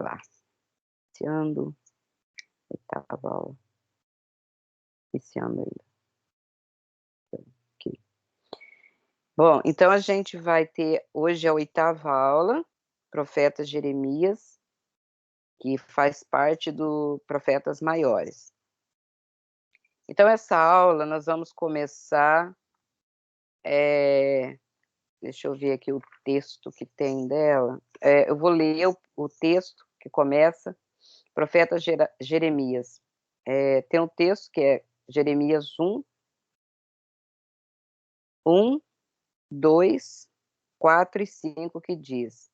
lá. Iniciando, oitava aula. Iniciando ainda. Aqui. Bom, então a gente vai ter hoje a oitava aula, profeta Jeremias, que faz parte do Profetas Maiores. Então essa aula nós vamos começar, deixa eu ver aqui o texto que tem dela, eu vou ler o texto que começa, profeta Jeremias. Tem um texto que é Jeremias 1, 2, 4 e 5, que diz: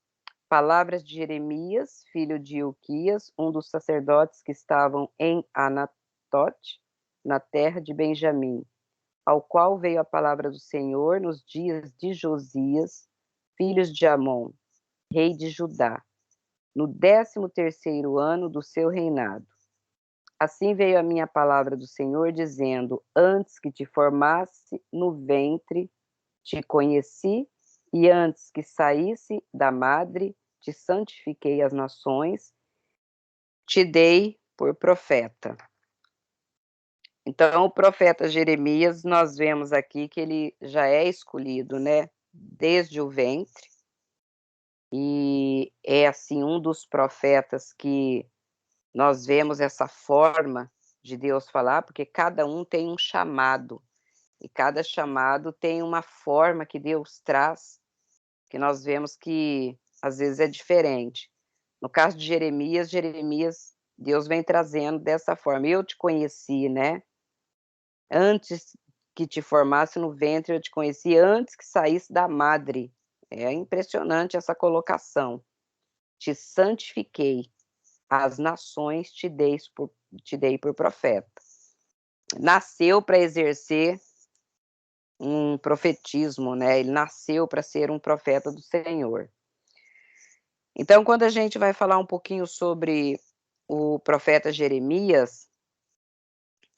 palavras de Jeremias, filho de Ilquias, um dos sacerdotes que estavam em Anatote, na terra de Benjamim, ao qual veio a palavra do Senhor nos dias de Josias, filho de Amon, rei de Judá, no 13º ano do seu reinado. Assim veio a minha palavra do Senhor, dizendo: antes que te formasse no ventre, te conheci, e antes que saísse da madre, te santifiquei as nações, te dei por profeta. Então, o profeta Jeremias, nós vemos aqui que ele já é escolhido, né, desde o ventre, e é, assim, um dos profetas que nós vemos essa forma de Deus falar, porque cada um tem um chamado, e cada chamado tem uma forma que Deus traz, que nós vemos que, às vezes, é diferente. No caso de Jeremias, Deus vem trazendo dessa forma: eu te conheci, né? Antes que te formasse no ventre, eu te conheci, antes que saísse da madre. É impressionante essa colocação. Te santifiquei, as nações te dei por profeta. Nasceu para exercer um profetismo, né? Ele nasceu para ser um profeta do Senhor. Então, quando a gente vai falar um pouquinho sobre o profeta Jeremias,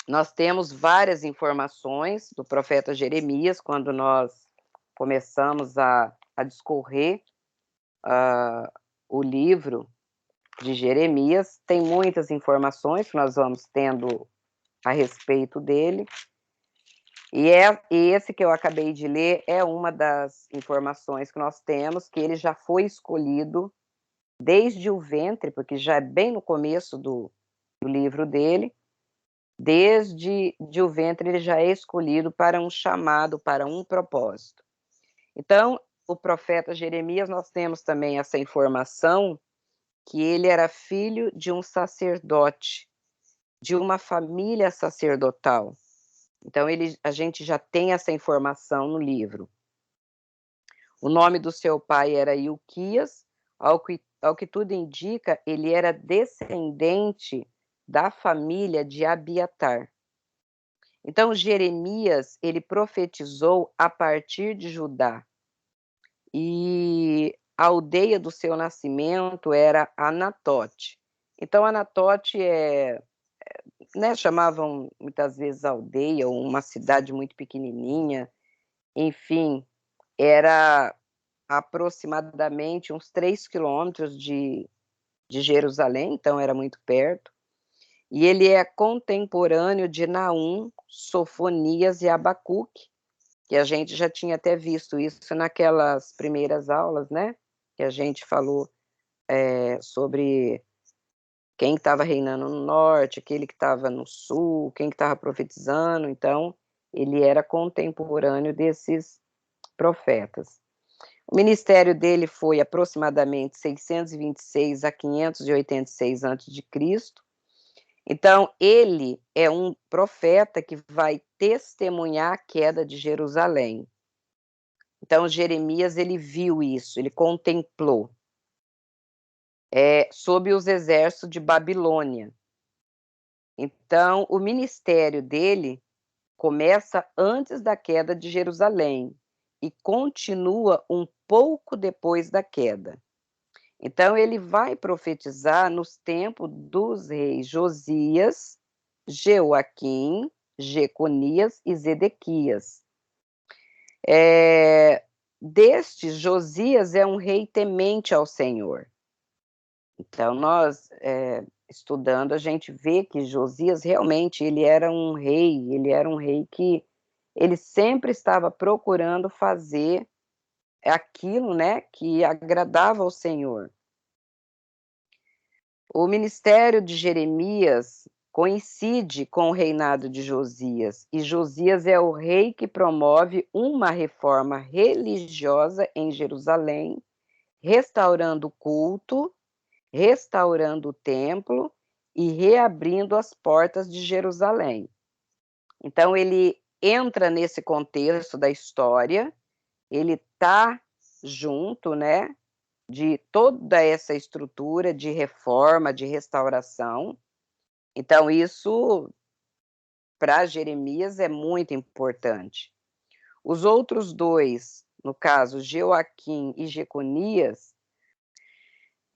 nós temos várias informações do profeta Jeremias, quando nós começamos a discorrer o livro de Jeremias, tem muitas informações que nós vamos tendo a respeito dele, e esse que eu acabei de ler é uma das informações que nós temos, que ele já foi escolhido desde o ventre, porque já é bem no começo do livro dele, desde o ventre ele já é escolhido para um chamado, para um propósito. Então, o profeta Jeremias, nós temos também essa informação, que ele era filho de um sacerdote, de uma família sacerdotal. Então, a gente já tem essa informação no livro. O nome do seu pai era Ilquias, ao que tudo indica, ele era descendente da família de Abiatar. Então, Jeremias, ele profetizou a partir de Judá, e a aldeia do seu nascimento era Anatote. Então, Anatote né, chamavam muitas vezes aldeia, ou uma cidade muito pequenininha, enfim, era aproximadamente uns 3 quilômetros de Jerusalém, então era muito perto, e ele é contemporâneo de Naum, Sofonias e Abacuque, que a gente já tinha até visto isso naquelas primeiras aulas, né, que a gente falou sobre quem estava reinando no norte, aquele que estava no sul, quem que estava profetizando. Então, ele era contemporâneo desses profetas. O ministério dele foi aproximadamente 626 a 586 a.C. Então, ele é um profeta que vai testemunhar a queda de Jerusalém. Então, Jeremias, ele viu isso, ele contemplou, sob os exércitos de Babilônia. Então, o ministério dele começa antes da queda de Jerusalém e continua um pouco depois da queda. Então, ele vai profetizar nos tempos dos reis Josias, Joaquim, Jeconias e Zedequias. Josias é um rei temente ao Senhor. Então nós, estudando, a gente vê que Josias realmente ele era um rei que ele sempre estava procurando fazer aquilo, né, que agradava ao Senhor. O ministério de Jeremias coincide com o reinado de Josias, e Josias é o rei que promove uma reforma religiosa em Jerusalém, restaurando o culto, restaurando o templo e reabrindo as portas de Jerusalém. Então ele entra nesse contexto da história, ele está junto, né, de toda essa estrutura de reforma, de restauração. Então isso, para Jeremias, é muito importante. Os outros dois, no caso, Jeoaquim e Jeconias,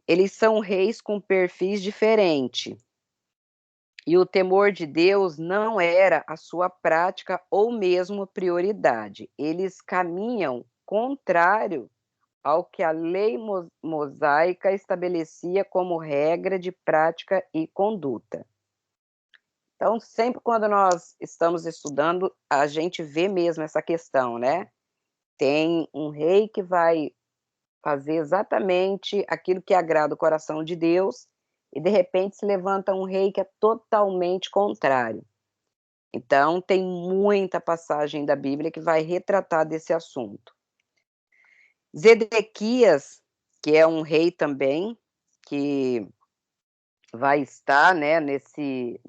eles são reis com perfis diferentes. E o temor de Deus não era a sua prática ou mesmo prioridade. Eles caminham contrário ao que a lei mosaica estabelecia como regra de prática e conduta. Então, sempre quando nós estamos estudando, a gente vê mesmo essa questão, né? Tem um rei que vai fazer exatamente aquilo que agrada o coração de Deus, e de repente se levanta um rei que é totalmente contrário. Então, tem muita passagem da Bíblia que vai retratar desse assunto. Zedequias, que é um rei também, que vai estar, né, nesse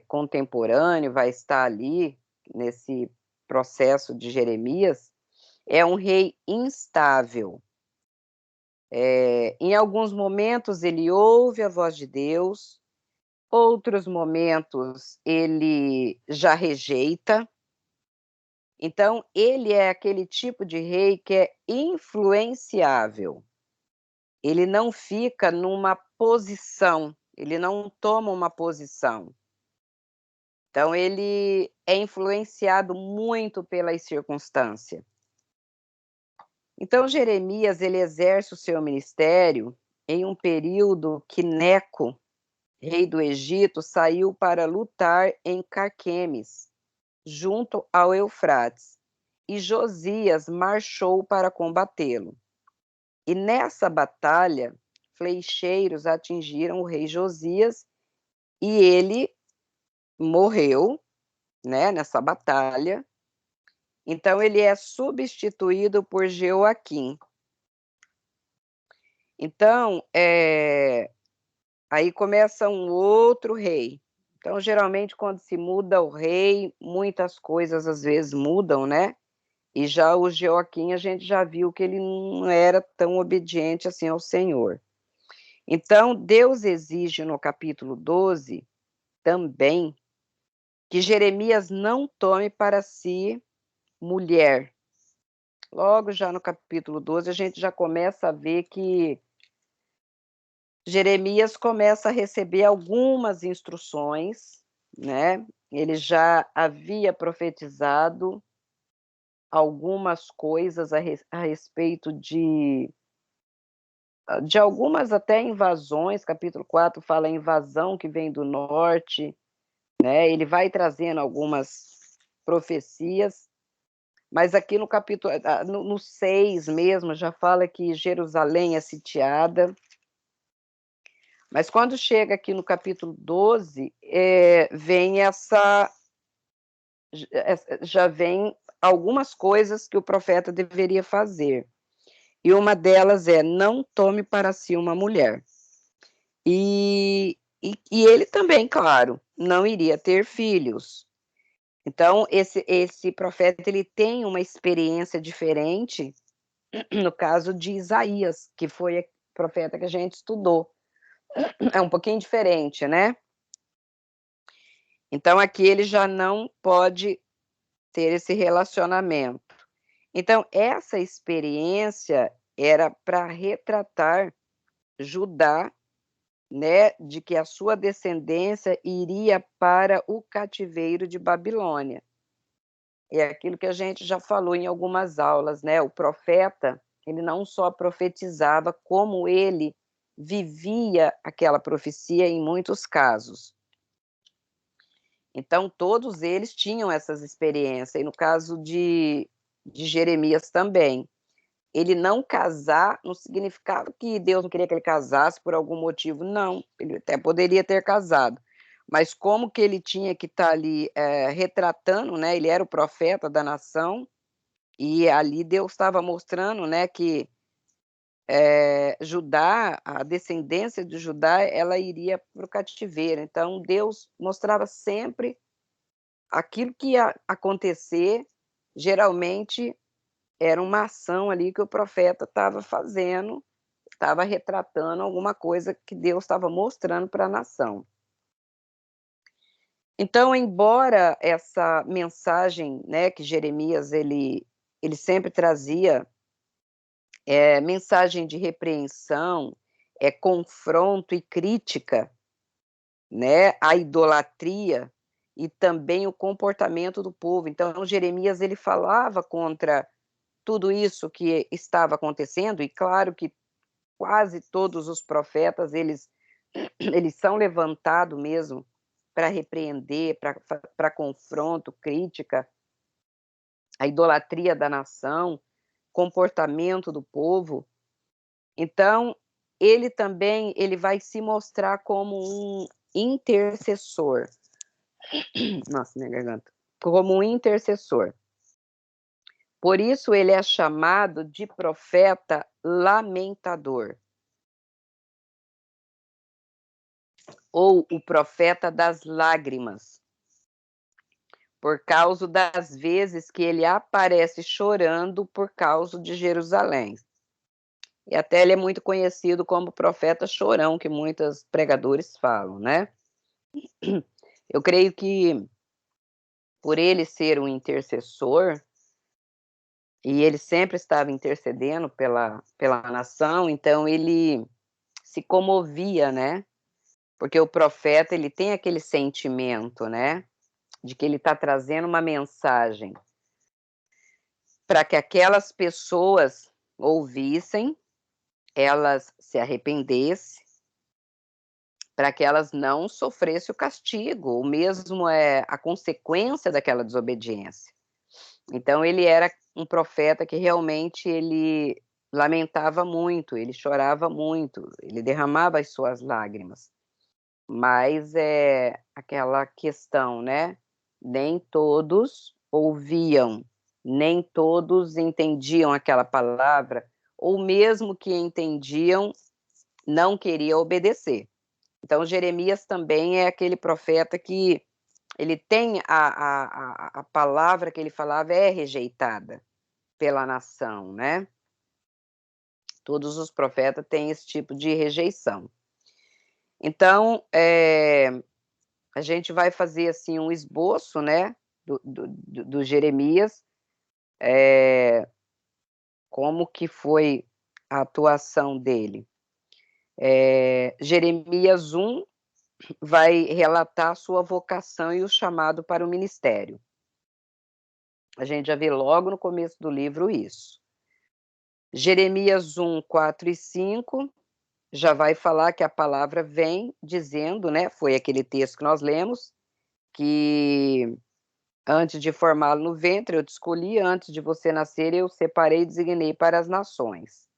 contemporâneo, vai estar ali nesse processo de Jeremias, é um rei instável. Em alguns momentos ele ouve a voz de Deus, outros momentos ele já rejeita. Então, ele é aquele tipo de rei que é influenciável. Ele não fica numa posição, ele não toma uma posição. Então, ele é influenciado muito pelas circunstâncias. Então, Jeremias, ele exerce o seu ministério em um período que Neco, rei do Egito, saiu para lutar em Carquemes, junto ao Eufrates, e Josias marchou para combatê-lo. E nessa batalha, flecheiros atingiram o rei Josias e ele morreu, né, nessa batalha. Então ele é substituído por Jeoaquim. Então, aí começa um outro rei. Então, geralmente, quando se muda o rei, muitas coisas às vezes mudam, né? E já o Jeoaquim, a gente já viu que ele não era tão obediente assim ao Senhor. Então, Deus exige no capítulo 12 também que Jeremias não tome para si mulher. Logo já no capítulo 12, a gente já começa a ver que Jeremias começa a receber algumas instruções, né? Ele já havia profetizado algumas coisas a respeito de algumas até invasões. Capítulo 4 fala invasão que vem do norte, né? Ele vai trazendo algumas profecias, mas aqui no capítulo, no 6 mesmo, já fala que Jerusalém é sitiada. Mas quando chega aqui no capítulo 12, vem já vem algumas coisas que o profeta deveria fazer. E uma delas é: não tome para si uma mulher. E ele também, claro, não iria ter filhos. Então, esse profeta, ele tem uma experiência diferente, no caso de Isaías, que foi o profeta que a gente estudou. É um pouquinho diferente, né? Então, aqui ele já não pode ter esse relacionamento. Então, essa experiência era para retratar Judá, né, de que a sua descendência iria para o cativeiro de Babilônia. É aquilo que a gente já falou em algumas aulas, né? O profeta, ele não só profetizava, como ele vivia aquela profecia em muitos casos. Então, todos eles tinham essas experiências, e no caso de Jeremias também. Ele não casar não significava que Deus não queria que ele casasse por algum motivo, não, ele até poderia ter casado, mas como que ele tinha que estar ali retratando, né, ele era o profeta da nação, e ali Deus estava mostrando, né, que Judá, a descendência de Judá, ela iria para o cativeiro, então Deus mostrava sempre aquilo que ia acontecer, geralmente era uma ação ali que o profeta estava fazendo, estava retratando alguma coisa que Deus estava mostrando para a nação. Então, embora essa mensagem, né, que Jeremias ele sempre trazia, mensagem de repreensão, confronto e crítica, né, à idolatria e também o comportamento do povo. Então, Jeremias ele falava contra tudo isso que estava acontecendo, e claro que quase todos os profetas, eles são levantados mesmo para repreender, para confronto, crítica, a idolatria da nação, comportamento do povo. Então, ele também ele vai se mostrar como um intercessor. Nossa, minha garganta. Como um intercessor. Por isso ele é chamado de profeta lamentador, ou o profeta das lágrimas, por causa das vezes que ele aparece chorando por causa de Jerusalém. E até ele é muito conhecido como profeta chorão, que muitos pregadores falam, né? Eu creio que por ele ser um intercessor, e ele sempre estava intercedendo pela nação, então ele se comovia, né? Porque o profeta, ele tem aquele sentimento, né? De que ele está trazendo uma mensagem para que aquelas pessoas ouvissem, elas se arrependessem, para que elas não sofressem o castigo, o mesmo a consequência daquela desobediência. Então ele era um profeta que realmente ele lamentava muito, ele chorava muito, ele derramava as suas lágrimas. Mas é aquela questão, né? Nem todos ouviam, nem todos entendiam aquela palavra, ou mesmo que entendiam, não queria obedecer. Então, Jeremias também é aquele profeta que ele tem a palavra que ele falava é rejeitada pela nação, né? Todos os profetas têm esse tipo de rejeição. Então, a gente vai fazer assim um esboço, né, do Jeremias, como que foi a atuação dele. Jeremias 1 vai relatar a sua vocação e o chamado para o ministério. A gente já vê logo no começo do livro isso. Jeremias 1, 4 e 5 já vai falar que a palavra vem dizendo, né, foi aquele texto que nós lemos, que antes de formá-lo no ventre, eu te escolhi, antes de você nascer, eu separei e designei para as nações.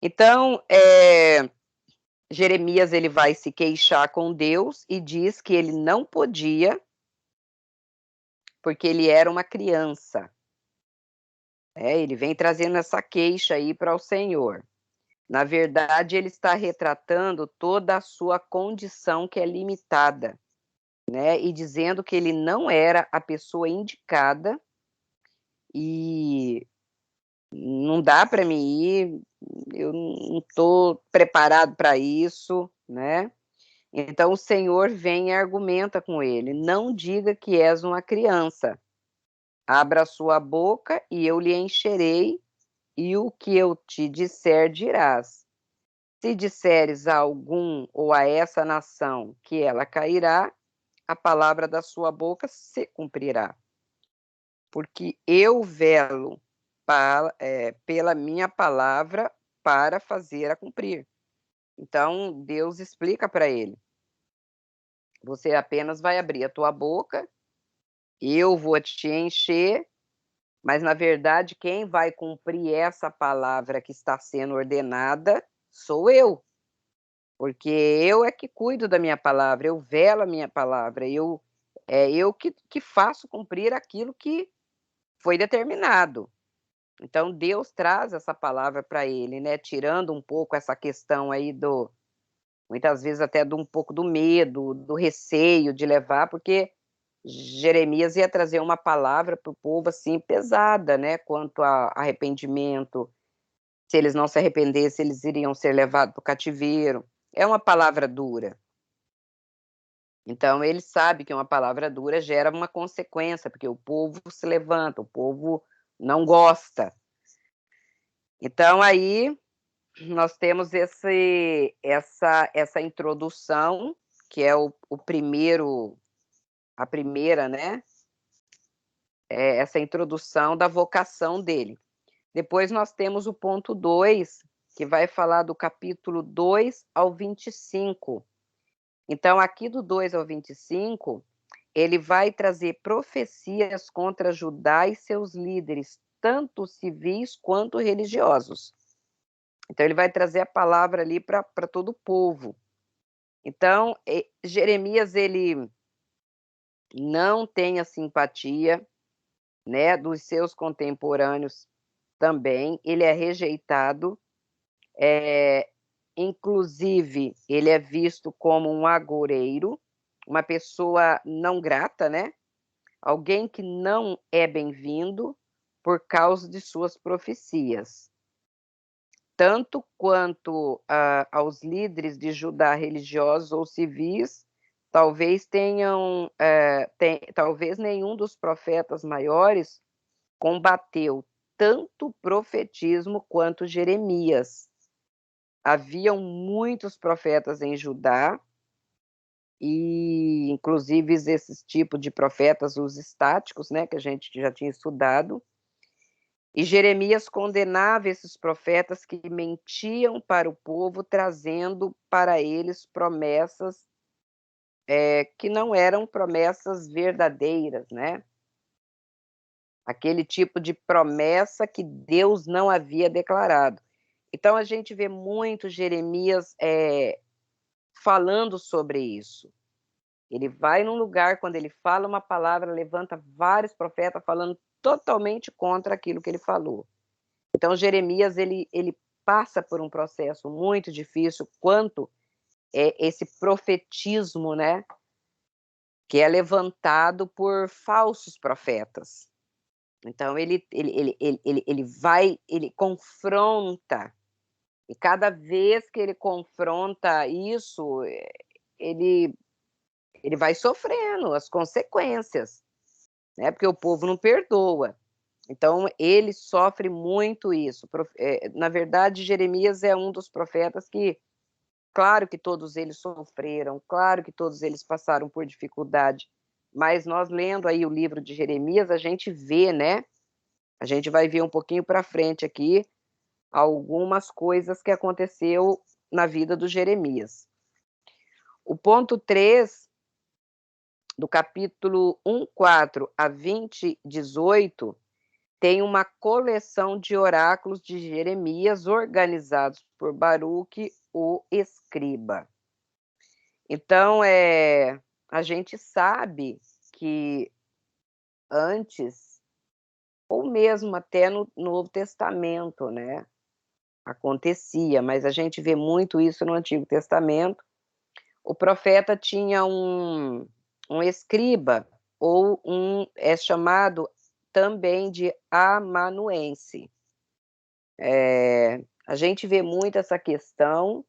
Então, Jeremias ele vai se queixar com Deus e diz que ele não podia, porque ele era uma criança. Ele vem trazendo essa queixa aí para o Senhor. Na verdade, ele está retratando toda a sua condição que é limitada, né? E dizendo que ele não era a pessoa indicada e não dá para mim ir, eu não estou preparado para isso, né? Então o Senhor vem e argumenta com ele: não diga que és uma criança, abra a sua boca e eu lhe encherei, e o que eu te disser dirás. Se disseres a algum ou a essa nação que ela cairá, a palavra da sua boca se cumprirá. Porque eu velo pela minha palavra para fazer a cumprir. Então, Deus explica para ele: você apenas vai abrir a tua boca, eu vou te encher, mas na verdade quem vai cumprir essa palavra que está sendo ordenada sou eu, porque eu é que cuido da minha palavra, eu velo a minha palavra, eu que faço cumprir aquilo que foi determinado. Então Deus traz essa palavra para ele, né, tirando um pouco essa questão aí do muitas vezes até de um pouco do medo, do receio de levar, porque Jeremias ia trazer uma palavra para o povo, assim, pesada, né, quanto a arrependimento, se eles não se arrependessem, eles iriam ser levados para o cativeiro. É uma palavra dura. Então ele sabe que uma palavra dura gera uma consequência, porque o povo se levanta, o povo não gosta. Então aí nós temos essa introdução, que é o primeiro, a primeira, né? Essa introdução da vocação dele. Depois nós temos o ponto 2, que vai falar do capítulo 2 ao 25. Então, aqui do 2 ao 25, ele vai trazer profecias contra Judá e seus líderes, tanto civis quanto religiosos. Então, ele vai trazer a palavra ali para todo o povo. Então, Jeremias, ele não tem a simpatia, né, dos seus contemporâneos também, ele é rejeitado, inclusive, ele é visto como um agoureiro, uma pessoa não grata, né, alguém que não é bem-vindo por causa de suas profecias. Tanto quanto aos líderes de Judá religiosos ou civis, talvez talvez nenhum dos profetas maiores combateu tanto o profetismo quanto Jeremias. Haviam muitos profetas em Judá, e inclusive esses tipos de profetas, os estáticos, né, que a gente já tinha estudado, e Jeremias condenava esses profetas que mentiam para o povo, trazendo para eles promessas que não eram promessas verdadeiras, né? Aquele tipo de promessa que Deus não havia declarado. Então a gente vê muito Jeremias falando sobre isso. Ele vai num lugar, quando ele fala uma palavra, levanta vários profetas falando totalmente contra aquilo que ele falou. Então Jeremias, ele passa por um processo muito difícil quanto esse profetismo, né, que é levantado por falsos profetas. Então ele confronta, e cada vez que ele confronta isso, ele ele vai sofrendo as consequências, né, porque o povo não perdoa. Então ele sofre muito isso. Na verdade, Jeremias é um dos profetas que, claro que todos eles sofreram, claro que todos eles passaram por dificuldade, mas nós lendo aí o livro de Jeremias, a gente vê, né, a gente vai ver um pouquinho para frente aqui, algumas coisas que aconteceu na vida do Jeremias. O ponto 3, do capítulo 1:4 a 20:18, tem uma coleção de oráculos de Jeremias organizados por Baruque, o escriba. Então, a gente sabe que antes, ou mesmo até no Novo Testamento, né, acontecia, mas a gente vê muito isso no Antigo Testamento. O profeta tinha um escriba, ou é chamado também de amanuense. A gente vê muito essa questão.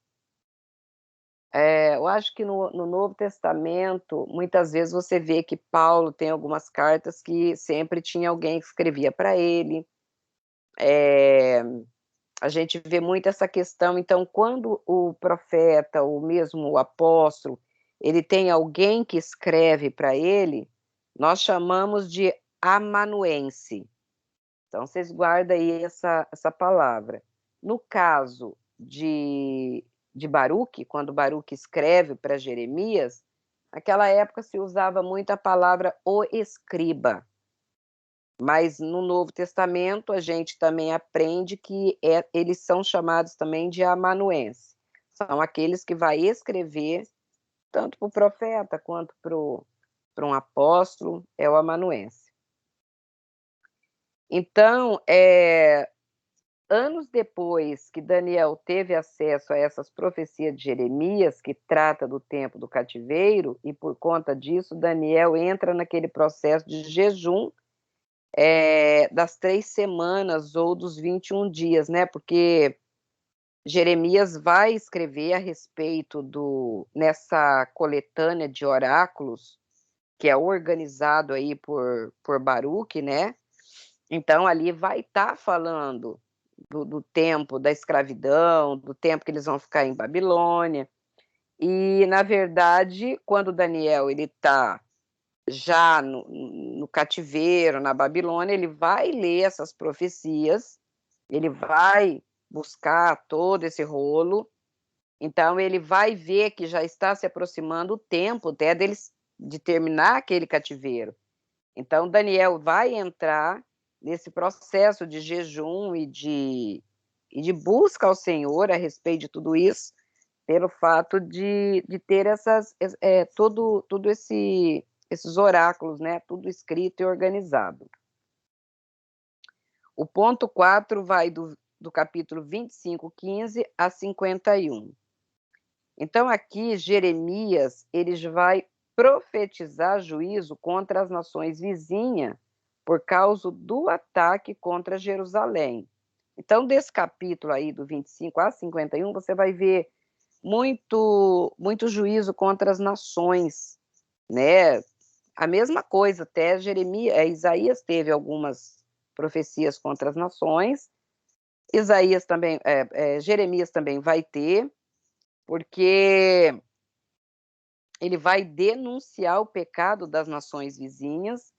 Eu acho que no Novo Testamento, muitas vezes você vê que Paulo tem algumas cartas que sempre tinha alguém que escrevia para ele. A gente vê muito essa questão. Então, quando o profeta, ou mesmo o apóstolo, ele tem alguém que escreve para ele, nós chamamos de amanuense. Então, vocês guardam aí essa palavra. No caso de Baruque, quando Baruque escreve para Jeremias, naquela época se usava muito a palavra o escriba. Mas no Novo Testamento a gente também aprende que eles são chamados também de amanuense. São aqueles que vai escrever tanto para o profeta quanto para um apóstolo, é o amanuense. Então, anos depois que Daniel teve acesso a essas profecias de Jeremias, que trata do tempo do cativeiro, e por conta disso, Daniel entra naquele processo de jejum das 3 semanas ou dos 21 dias, né? Porque Jeremias vai escrever a respeito nessa coletânea de oráculos, que é organizado aí por Baruque, né? Então, ali vai estar falando do tempo da escravidão, do tempo que eles vão ficar em Babilônia. E, na verdade, quando Daniel está já no cativeiro, na Babilônia, ele vai ler essas profecias, ele vai buscar todo esse rolo, então ele vai ver que já está se aproximando o tempo até deles de terminar aquele cativeiro. Então Daniel vai entrar nesse processo de jejum e de busca ao Senhor a respeito de tudo isso, pelo fato de ter tudo esses oráculos, né? Tudo escrito e organizado. O ponto 4 vai do capítulo 25, 15 a 51. Então, aqui, Jeremias, ele vai profetizar juízo contra as nações vizinhas por causa do ataque contra Jerusalém. Então, desse capítulo aí, do 25 a 51, você vai ver muito juízo contra as nações, né? A mesma coisa, até Isaías teve algumas profecias contra as nações, Isaías também, Jeremias também vai ter, porque ele vai denunciar o pecado das nações vizinhas,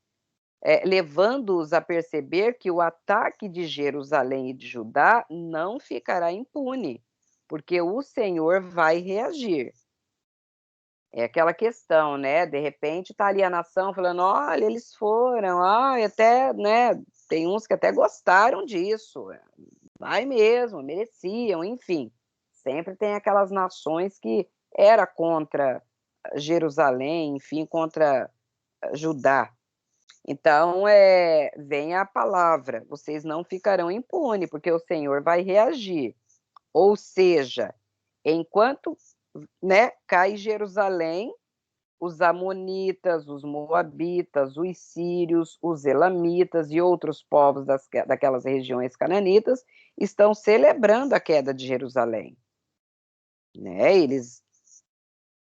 levando-os a perceber que o ataque de Jerusalém e de Judá não ficará impune, porque o Senhor vai reagir. É aquela questão, né? De repente está ali a nação falando, olha, eles foram, até, né? Tem uns que até gostaram disso, vai mesmo, mereciam, enfim. Sempre tem aquelas nações que era contra Jerusalém, enfim, contra Judá. Então, vem a palavra, vocês não ficarão impunes, porque o Senhor vai reagir. Ou seja, enquanto, né, cai Jerusalém, os amonitas, os moabitas, os sírios, os elamitas e outros povos daquelas regiões cananitas estão celebrando a queda de Jerusalém, né? Eles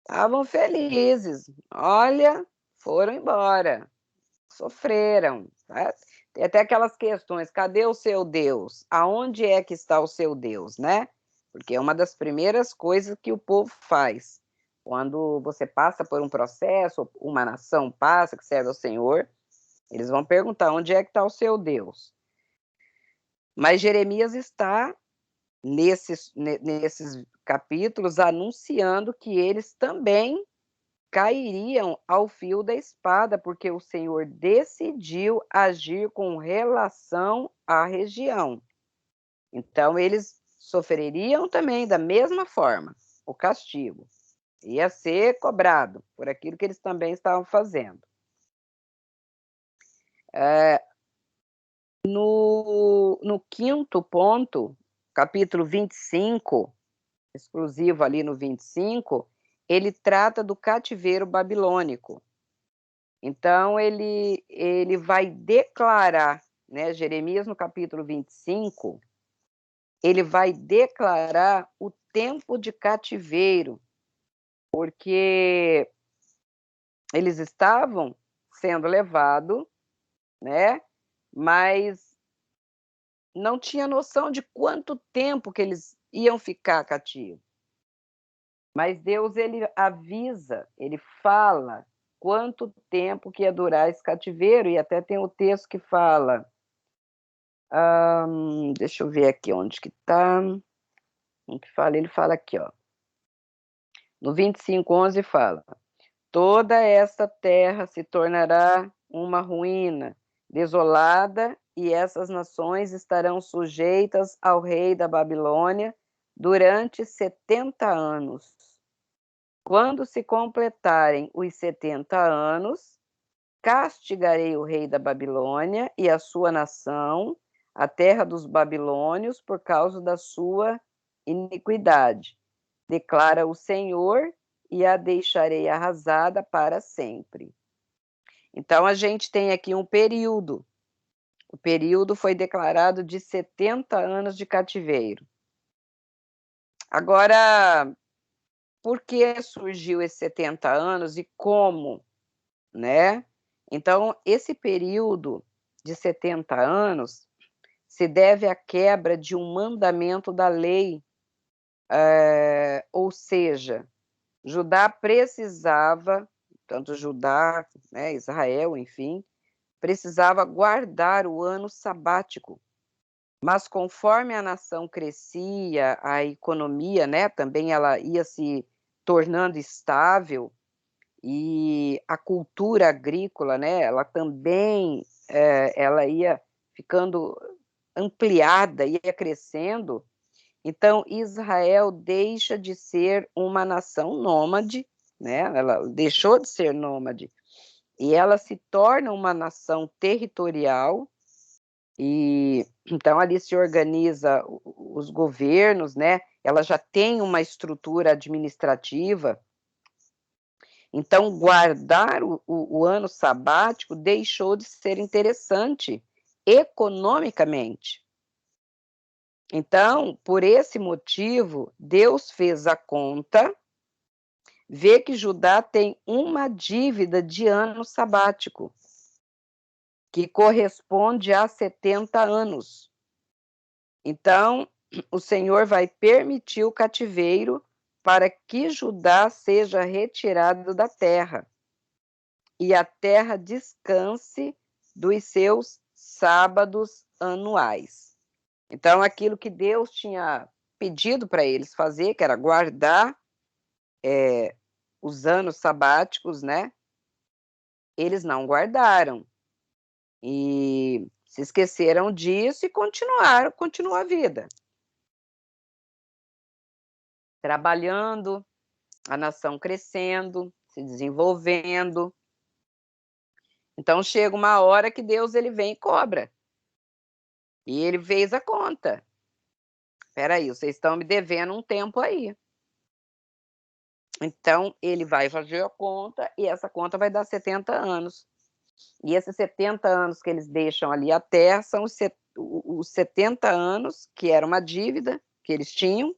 estavam felizes, olha, foram embora, sofreram, tá? Tem até aquelas questões, cadê o seu Deus? Aonde é que está o seu Deus, né? Porque é uma das primeiras coisas que o povo faz. Quando você passa por um processo, uma nação passa, que serve ao Senhor, eles vão perguntar, onde é que está o seu Deus? Mas Jeremias está, nesses capítulos, anunciando que eles também cairiam ao fio da espada, porque o Senhor decidiu agir com relação à região. Então, eles sofreriam também da mesma forma o castigo. Ia ser cobrado por aquilo que eles também estavam fazendo. No quinto ponto, capítulo 25, exclusivo ali no 25, ele trata do cativeiro babilônico. Então, ele vai declarar, né, Jeremias no capítulo 25, ele vai declarar o tempo de cativeiro, porque eles estavam sendo levados, né, mas não tinha noção de quanto tempo que eles iam ficar cativos. Mas Deus, ele avisa, ele fala quanto tempo que ia durar esse cativeiro, e até tem o texto que fala, deixa eu ver aqui onde que está, ele fala aqui, ó, No 25:11 fala: toda esta terra se tornará uma ruína, desolada, e essas nações estarão sujeitas ao rei da Babilônia durante 70 anos. Quando se completarem os 70 anos, castigarei o rei da Babilônia e a sua nação, a terra dos babilônios, por causa da sua iniquidade, declara o Senhor, e a deixarei arrasada para sempre. Então, a gente tem aqui um período. O período foi declarado de 70 anos de cativeiro. Agora, por que surgiu esses 70 anos e como, né? Então, esse período de 70 anos se deve à quebra de um mandamento da lei, ou seja, Judá precisava, tanto Judá, né, Israel, enfim, precisava guardar o ano sabático. Mas conforme a nação crescia, a economia, né, também ela ia se tornando estável, e a cultura agrícola, né, ela também, ela ia ficando ampliada, ia crescendo. Então, Israel deixa de ser uma nação nômade, né? Ela deixou de ser nômade e ela se torna uma nação territorial. E então ali se organiza os governos, né? Ela já tem uma estrutura administrativa. Então, guardar o ano sabático deixou de ser interessante economicamente. Então, por esse motivo, Deus fez a conta, vê que Judá tem uma dívida de ano sabático, que corresponde a 70 anos. Então, o Senhor vai permitir o cativeiro para que Judá seja retirado da terra, e a terra descanse dos seus sábados anuais. Então, aquilo que Deus tinha pedido para eles fazer, que era guardar os anos sabáticos, né? Eles não guardaram e se esqueceram disso e continuou a vida. Trabalhando, a nação crescendo, se desenvolvendo. Então, chega uma hora que Deus ele vem e cobra. E ele fez a conta. Espera aí, vocês estão me devendo um tempo aí. Então, ele vai fazer a conta e essa conta vai dar 70 anos. E esses 70 anos que eles deixam ali a terra são os 70 anos, que era uma dívida que eles tinham,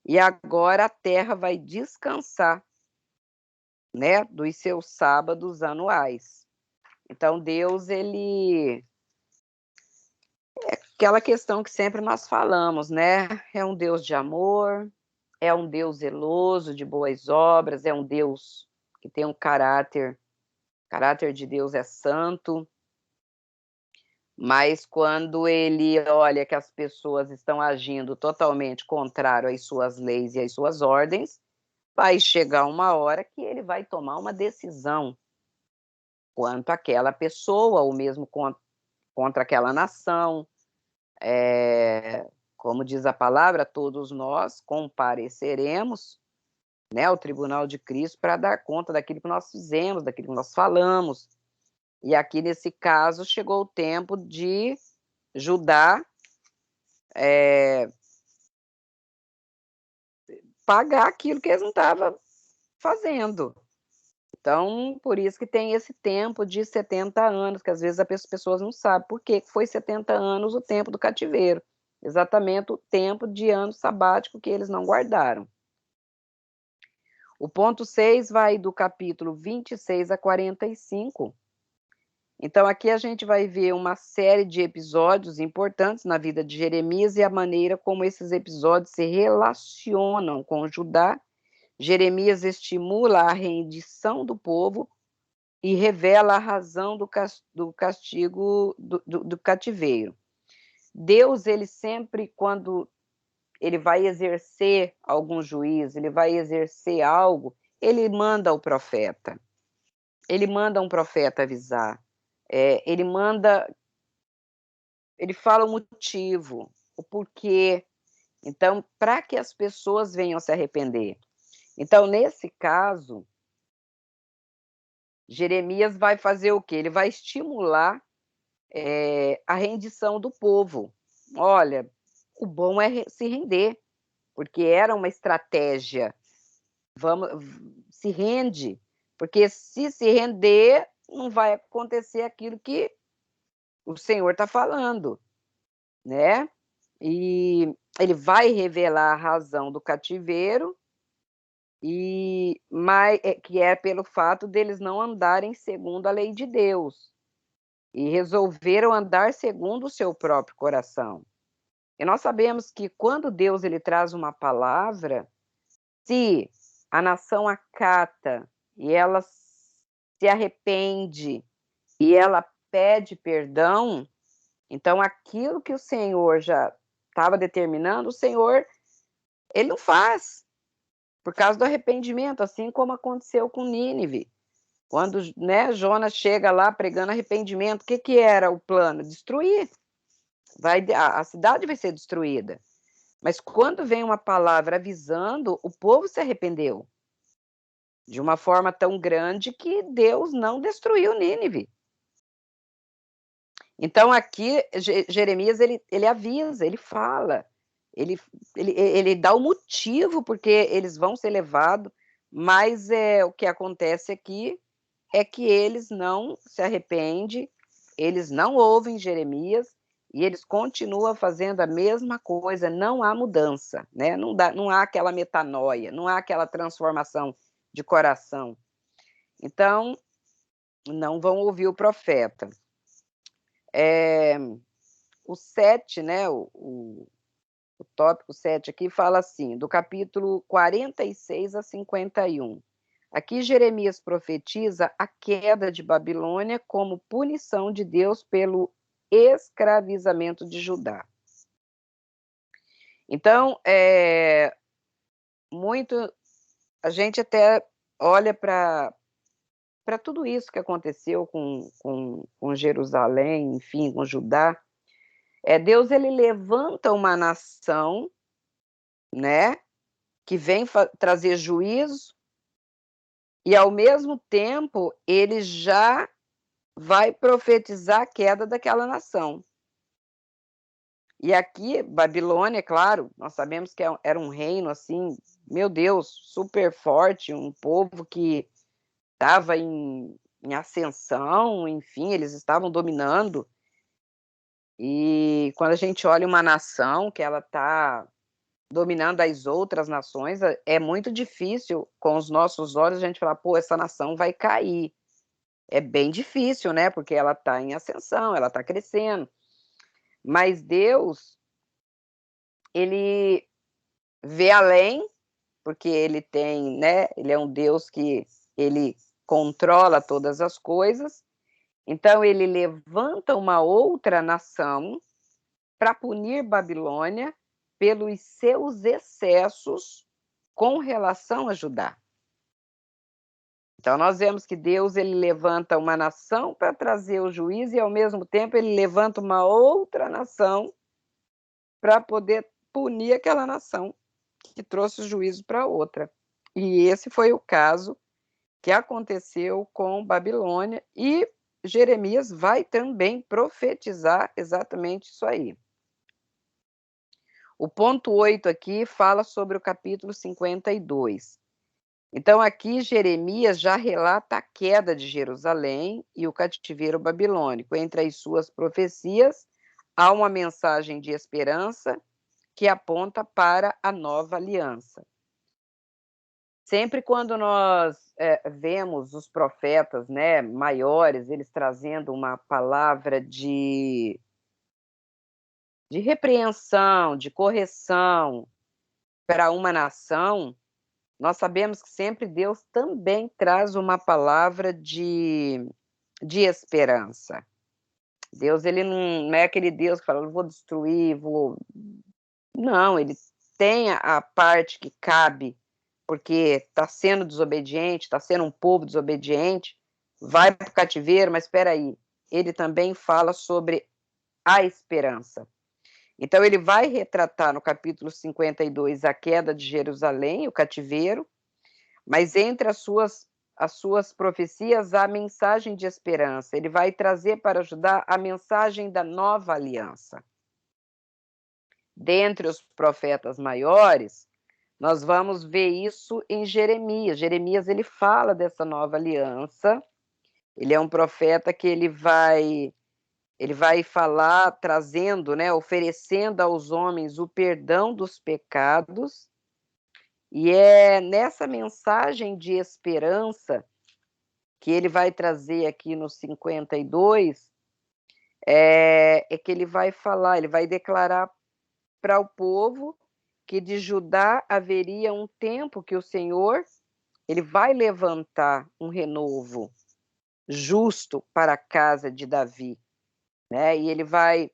e agora a terra vai descansar, né, dos seus sábados anuais. Então, Deus, ele... É aquela questão que sempre nós falamos, né? É um Deus de amor, é um Deus zeloso, de boas obras, é um Deus que tem um caráter de Deus é santo, mas quando ele olha que as pessoas estão agindo totalmente contrário às suas leis e às suas ordens, vai chegar uma hora que ele vai tomar uma decisão quanto àquela pessoa, ou mesmo contra aquela nação. Como diz a palavra, todos nós compareceremos, né, ao tribunal de Cristo para dar conta daquilo que nós fizemos, daquilo que nós falamos. E aqui, nesse caso, chegou o tempo de Judá pagar aquilo que eles não estavam fazendo. Então, por isso que tem esse tempo de 70 anos, que às vezes as pessoas não sabem por que foi 70 anos o tempo do cativeiro. Exatamente o tempo de ano sabático que eles não guardaram. O ponto 6 vai do capítulo 26 a 45. Então, aqui a gente vai ver uma série de episódios importantes na vida de Jeremias e a maneira como esses episódios se relacionam com Judá. Jeremias estimula a rendição do povo e revela a razão do castigo do cativeiro. Deus, ele sempre, quando ele vai exercer algum juízo, ele vai exercer algo, ele manda o profeta. Ele manda um profeta avisar. Ele fala o motivo, o porquê. Então, para que as pessoas venham se arrepender. Então, nesse caso, Jeremias vai fazer o quê? Ele vai estimular a rendição do povo. Olha, o bom é se render, porque era uma estratégia. Se rende, porque se render, não vai acontecer aquilo que o Senhor está falando, né? E ele vai revelar a razão do cativeiro, que é pelo fato deles não andarem segundo a lei de Deus, e resolveram andar segundo o seu próprio coração. E nós sabemos que quando Deus ele traz uma palavra, se a nação acata e ela se arrepende e ela pede perdão, então aquilo que o Senhor já estava determinando, o Senhor, ele não faz, por causa do arrependimento, assim como aconteceu com Nínive. Quando, né, Jonas chega lá pregando arrependimento, o que era o plano? Destruir. A cidade vai ser destruída. Mas quando vem uma palavra avisando, o povo se arrependeu de uma forma tão grande que Deus não destruiu Nínive. Então aqui Jeremias ele avisa, ele fala, ele dá o motivo porque eles vão ser levados, mas o que acontece aqui é que eles não se arrependem, eles não ouvem Jeremias e eles continuam fazendo a mesma coisa, não há mudança, né? Não há aquela metanoia, não há aquela transformação de coração. Então, não vão ouvir o profeta. O 7, né, o tópico 7 aqui fala assim, do capítulo 46 a 51. Aqui Jeremias profetiza a queda de Babilônia como punição de Deus pelo escravizamento de Judá. Então, a gente até olha para tudo isso que aconteceu com Jerusalém, enfim, com Judá. Deus ele levanta uma nação, né, que vem trazer juízo, e ao mesmo tempo ele já vai profetizar a queda daquela nação. E aqui, Babilônia, claro, nós sabemos que era um reino assim, meu Deus, super forte, um povo que estava em ascensão, enfim, eles estavam dominando. E quando a gente olha uma nação que ela está dominando as outras nações, é muito difícil, com os nossos olhos, a gente falar, pô, essa nação vai cair. É bem difícil, né? Porque ela está em ascensão, ela está crescendo. Mas Deus, ele vê além, porque ele tem, né? Ele é um Deus que ele controla todas as coisas. Então ele levanta uma outra nação para punir Babilônia pelos seus excessos com relação a Judá. Então nós vemos que Deus ele levanta uma nação para trazer o juízo e ao mesmo tempo ele levanta uma outra nação para poder punir aquela nação que trouxe o juízo para outra. E esse foi o caso que aconteceu com Babilônia e Jeremias vai também profetizar exatamente isso aí. O ponto 8 aqui fala sobre o capítulo 52. Então, aqui Jeremias já relata a queda de Jerusalém e o cativeiro babilônico. Entre as suas profecias, há uma mensagem de esperança que aponta para a nova aliança. Sempre quando nós vemos os profetas, né, maiores, eles trazendo uma palavra de repreensão, de correção para uma nação, nós sabemos que sempre Deus também traz uma palavra de esperança. Deus, ele não é aquele Deus que fala, vou destruir, vou... Não, ele tem a parte que cabe, porque está sendo desobediente, está sendo um povo desobediente, vai para o cativeiro, mas espera aí, ele também fala sobre a esperança. Então, ele vai retratar no capítulo 52 a queda de Jerusalém, o cativeiro, mas entre as suas profecias, há a mensagem de esperança. Ele vai trazer para ajudar a mensagem da nova aliança. Dentre os profetas maiores, nós vamos ver isso em Jeremias. Jeremias, ele fala dessa nova aliança. Ele é um profeta que ele vai falar, trazendo, né, oferecendo aos homens o perdão dos pecados. E é nessa mensagem de esperança que ele vai trazer aqui no 52, é que ele vai falar, ele vai declarar para o povo que de Judá haveria um tempo que o Senhor, ele vai levantar um renovo justo para a casa de Davi, né? E ele vai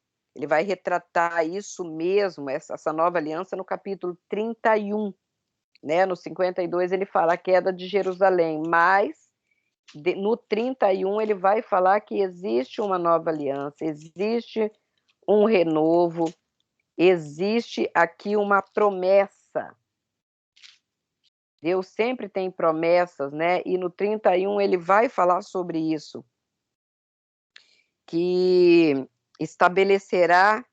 retratar isso mesmo, essa nova aliança no capítulo 31, né? No 52 ele fala a queda de Jerusalém, mas no 31 ele vai falar que existe uma nova aliança, existe um renovo, existe aqui uma promessa. Deus sempre tem promessas, né? E no 31 ele vai falar sobre isso, que estabelecerá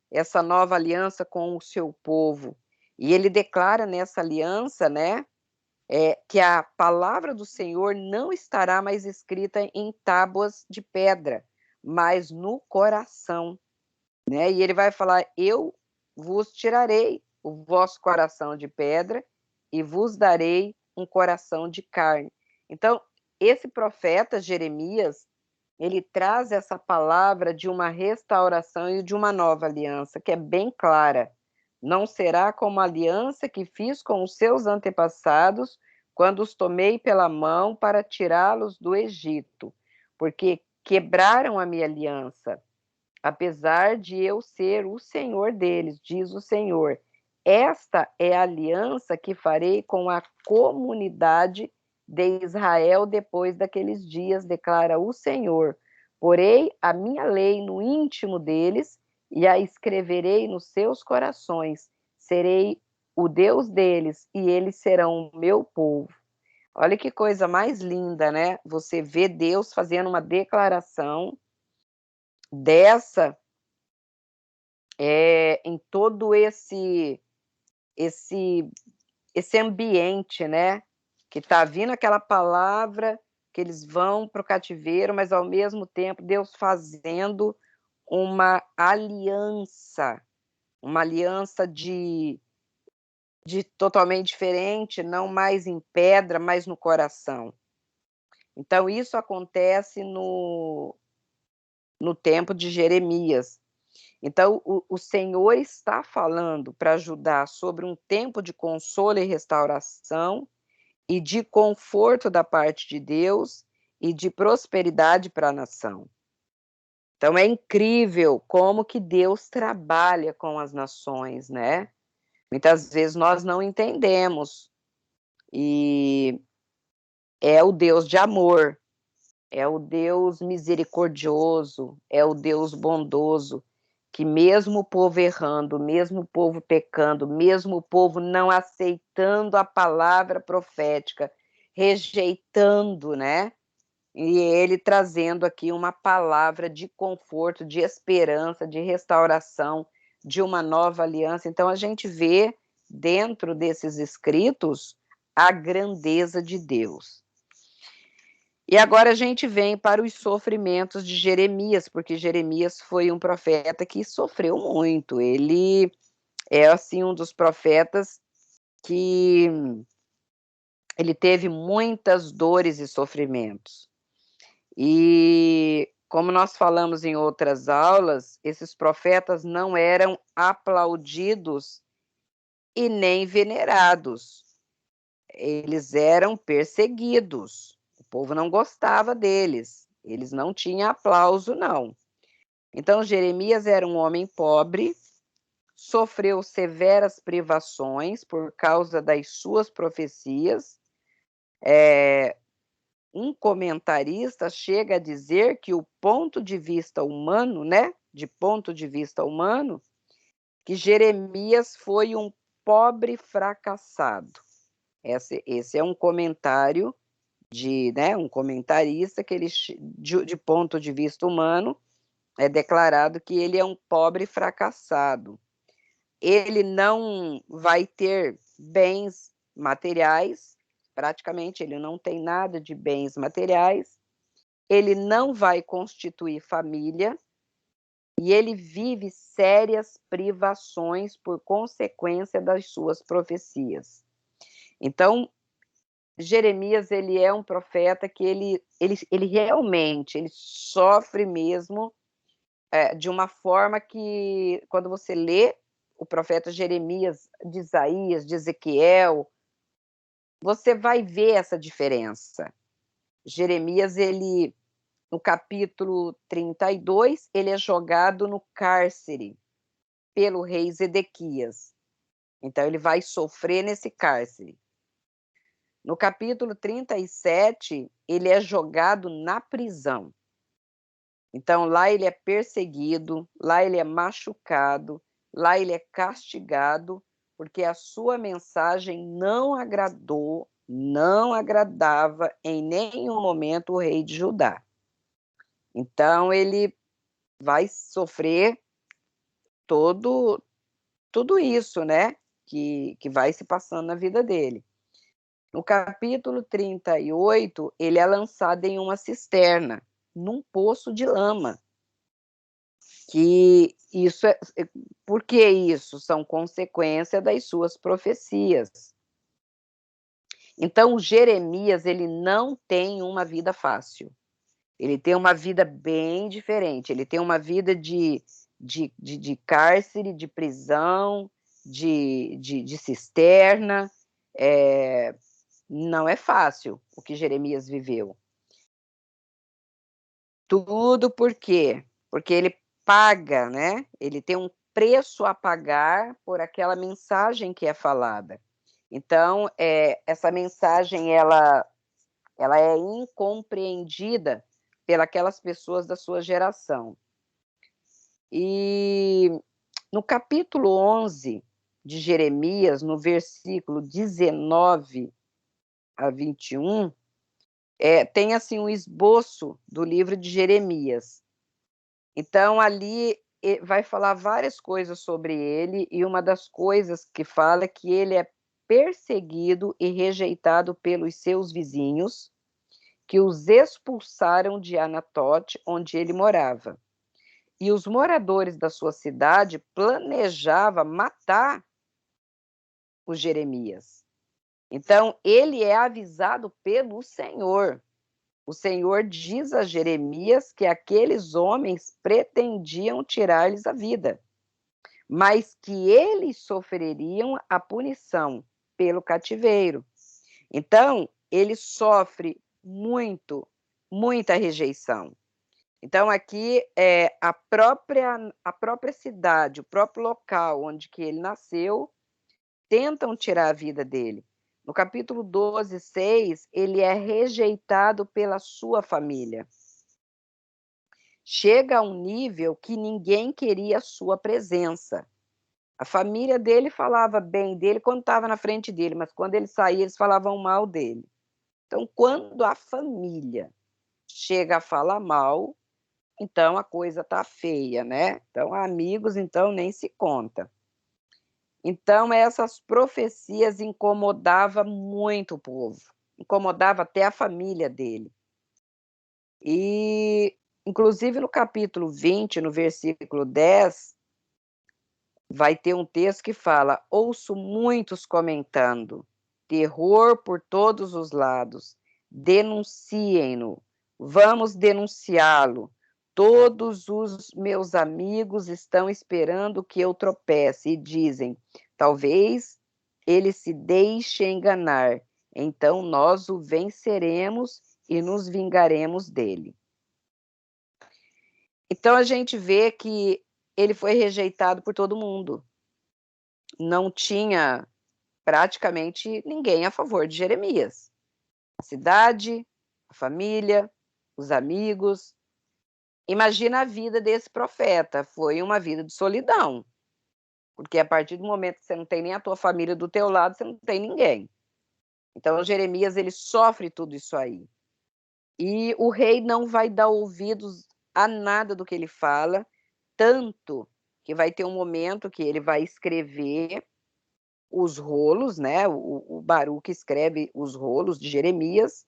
essa nova aliança com o seu povo. E ele declara nessa aliança, né, que a palavra do Senhor não estará mais escrita em tábuas de pedra, mas no coração, né? E ele vai falar: eu vos tirarei o vosso coração de pedra e vos darei um coração de carne. Então, esse profeta Jeremias, ele traz essa palavra de uma restauração e de uma nova aliança, que é bem clara. Não será como a aliança que fiz com os seus antepassados, quando os tomei pela mão para tirá-los do Egito, porque quebraram a minha aliança, apesar de eu ser o Senhor deles, diz o Senhor. Esta é a aliança que farei com a comunidade de Israel depois daqueles dias, declara o Senhor. Porei a minha lei no íntimo deles e a escreverei nos seus corações. Serei o Deus deles e eles serão o meu povo. Olha que coisa mais linda, né? Você vê Deus fazendo uma declaração dessa em todo esse ambiente, né? Que está vindo aquela palavra, que eles vão para o cativeiro, mas ao mesmo tempo Deus fazendo uma aliança de totalmente diferente, não mais em pedra, mas no coração. Então, isso acontece no tempo de Jeremias. Então, o Senhor está falando para ajudar sobre um tempo de consolo e restauração e de conforto da parte de Deus e de prosperidade para a nação. Então, é incrível como que Deus trabalha com as nações, né? Muitas vezes nós não entendemos. E é o Deus de amor, é o Deus misericordioso, é o Deus bondoso, que mesmo o povo errando, mesmo o povo pecando, mesmo o povo não aceitando a palavra profética, rejeitando, né? E ele trazendo aqui uma palavra de conforto, de esperança, de restauração, de uma nova aliança. Então, a gente vê dentro desses escritos a grandeza de Deus. E agora a gente vem para os sofrimentos de Jeremias, porque Jeremias foi um profeta que sofreu muito. Ele é, assim, um dos profetas que ele teve muitas dores e sofrimentos. E, como nós falamos em outras aulas, esses profetas não eram aplaudidos e nem venerados. Eles eram perseguidos. O povo não gostava deles. Eles não tinham aplauso, não. Então, Jeremias era um homem pobre, sofreu severas privações por causa das suas profecias. Um comentarista chega a dizer que o ponto de vista humano, né, de ponto de vista humano, que Jeremias foi um pobre fracassado. Esse é um comentário né, um comentarista que ele, de ponto de vista humano, é declarado que ele é um pobre fracassado. Ele não vai ter bens materiais, praticamente ele não tem nada de bens materiais, ele não vai constituir família e ele vive sérias privações por consequência das suas profecias. Então, Jeremias, ele é um profeta que ele realmente, ele sofre mesmo de uma forma que, quando você lê o profeta Jeremias, de Isaías, de Ezequiel, você vai ver essa diferença. Jeremias, ele, no capítulo 32, ele é jogado no cárcere pelo rei Zedequias. Então, ele vai sofrer nesse cárcere. No capítulo 37, ele é jogado na prisão. Então, lá ele é perseguido, lá ele é machucado, lá ele é castigado, porque a sua mensagem não agradou, não agradava em nenhum momento o rei de Judá. Então, ele vai sofrer tudo isso, né, que vai se passando na vida dele. No capítulo 38, ele é lançado em uma cisterna, num poço de lama. Que isso por que isso? São consequência das suas profecias. Então, Jeremias, ele não tem uma vida fácil. Ele tem uma vida bem diferente. Ele tem uma vida de cárcere, de prisão, de cisterna. Não é fácil o que Jeremias viveu. Tudo por quê? Porque ele paga, né? Ele tem um preço a pagar por aquela mensagem que é falada. Então, essa mensagem, ela é incompreendida pelas pessoas da sua geração. E no capítulo 11 de Jeremias, no versículo 19 a 21, tem assim um esboço do livro de Jeremias. Então, ali vai falar várias coisas sobre ele, e uma das coisas que fala é que ele é perseguido e rejeitado pelos seus vizinhos, que os expulsaram de Anatote, onde ele morava. E os moradores da sua cidade planejavam matar o Jeremias. Então, ele é avisado pelo Senhor. O Senhor diz a Jeremias que aqueles homens pretendiam tirar-lhes a vida, mas que eles sofreriam a punição pelo cativeiro. Então, ele sofre muita rejeição. Então, aqui a própria cidade, o próprio local onde que ele nasceu, tentam tirar a vida dele. No capítulo 12, 6, ele é rejeitado pela sua família. Chega a um nível que ninguém queria a sua presença. A família dele falava bem dele quando estava na frente dele, mas quando ele saía, eles falavam mal dele. Então, quando a família chega a falar mal, então a coisa está feia, né? Então, amigos, então, nem se conta. Então, essas profecias incomodavam muito o povo, incomodava até a família dele. E, inclusive, no capítulo 20, no versículo 10, vai ter um texto que fala: ouço muitos comentando, terror por todos os lados, denunciem-no, vamos denunciá-lo. Todos os meus amigos estão esperando que eu tropece e dizem: talvez ele se deixe enganar, então nós o venceremos e nos vingaremos dele. Então a gente vê que ele foi rejeitado por todo mundo. não tinha praticamente ninguém a favor de Jeremias. A cidade, a família, os amigos. Imagina a vida desse profeta, foi uma vida de solidão, porque a partir do momento que você não tem nem a tua família do teu lado, você não tem ninguém. Então, Jeremias, ele sofre tudo isso aí. E o rei não vai dar ouvidos a nada do que ele fala, tanto que vai ter um momento que ele vai escrever os rolos, né? O Baruque escreve os rolos de Jeremias,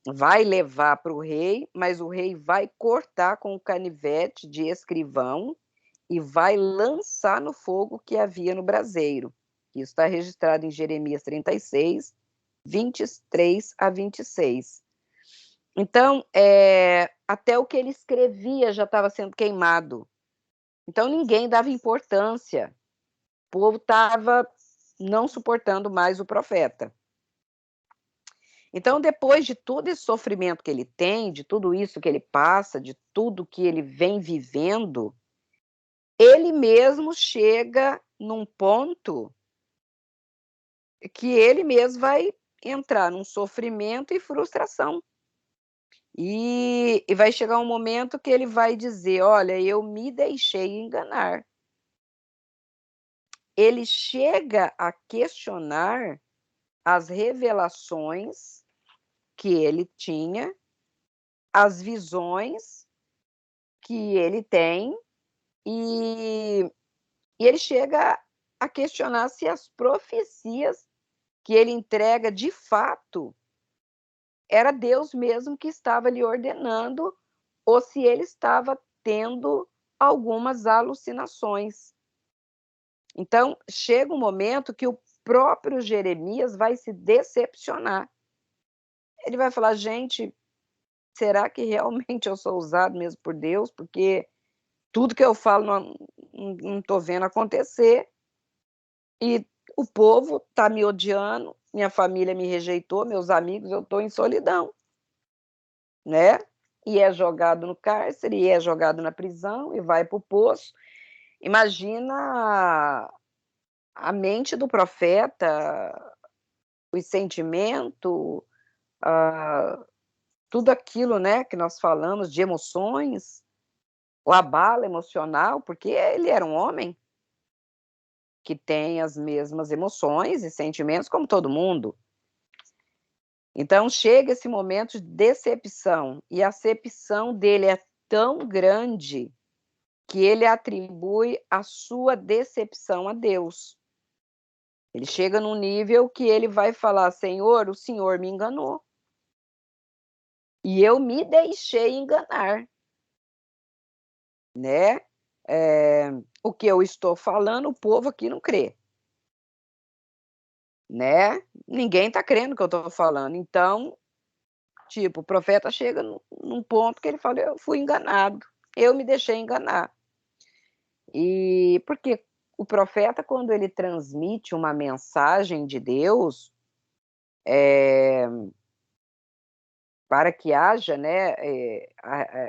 vai levar para o rei, mas o rei vai cortar com o canivete de escrivão e vai lançar no fogo que havia no braseiro. Isso está registrado em Jeremias 36, 23 a 26. Então, até o que ele escrevia já estava sendo queimado. Então, ninguém dava importância. O povo estava não suportando mais o profeta. Então, depois de todo esse sofrimento que ele tem, de tudo isso que ele passa, de tudo que ele vem vivendo, ele mesmo chega num ponto que ele mesmo vai entrar num sofrimento e frustração. E vai chegar um momento que ele vai dizer: olha, eu me deixei enganar. Ele chega a questionar as revelações que ele tinha, as visões que ele tem, e ele chega a questionar se as profecias que ele entrega de fato era Deus mesmo que estava lhe ordenando, ou se ele estava tendo algumas alucinações. Então, chega um momento que o próprio Jeremias vai se decepcionar. Ele vai falar: gente, será que realmente eu sou usado mesmo por Deus? Porque tudo que eu falo não estou vendo acontecer, e o povo está me odiando, minha família me rejeitou, meus amigos, eu estou em solidão, né? E é jogado no cárcere, e é jogado na prisão, e vai para o poço. Imagina a mente do profeta, os sentimentos, tudo aquilo, né, que nós falamos de emoções, o abalo emocional, porque ele era um homem que tem as mesmas emoções e sentimentos como todo mundo. Então chega esse momento de decepção, e a acepção dele é tão grande que ele atribui a sua decepção a Deus. Ele chega num nível que ele vai falar: Senhor, o Senhor me enganou. E eu me deixei enganar, né? O que eu estou falando, o povo aqui não crê, né? Ninguém está crendo no que eu estou falando. Então, tipo, o profeta chega num ponto que ele fala: eu fui enganado, eu me deixei enganar. E porque o profeta, quando ele transmite uma mensagem de Deus, para que haja, né,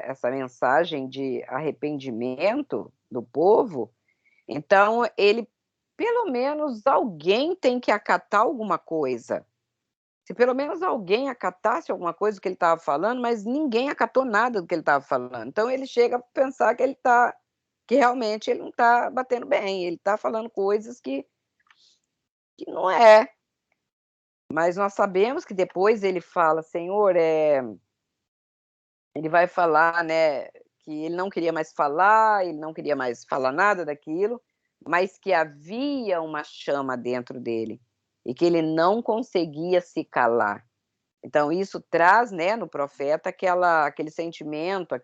essa mensagem de arrependimento do povo, então ele, pelo menos alguém tem que acatar alguma coisa. Se pelo menos alguém acatasse alguma coisa do que ele estava falando, mas ninguém acatou nada do que ele estava falando. Então ele chega a pensar que realmente ele não está batendo bem, ele está falando coisas que não é. Mas nós sabemos que depois ele fala: Senhor, ele vai falar, né, que ele não queria mais falar, ele não queria mais falar nada daquilo, mas que havia uma chama dentro dele e que ele não conseguia se calar. Então isso traz, né, no profeta aquele sentimento,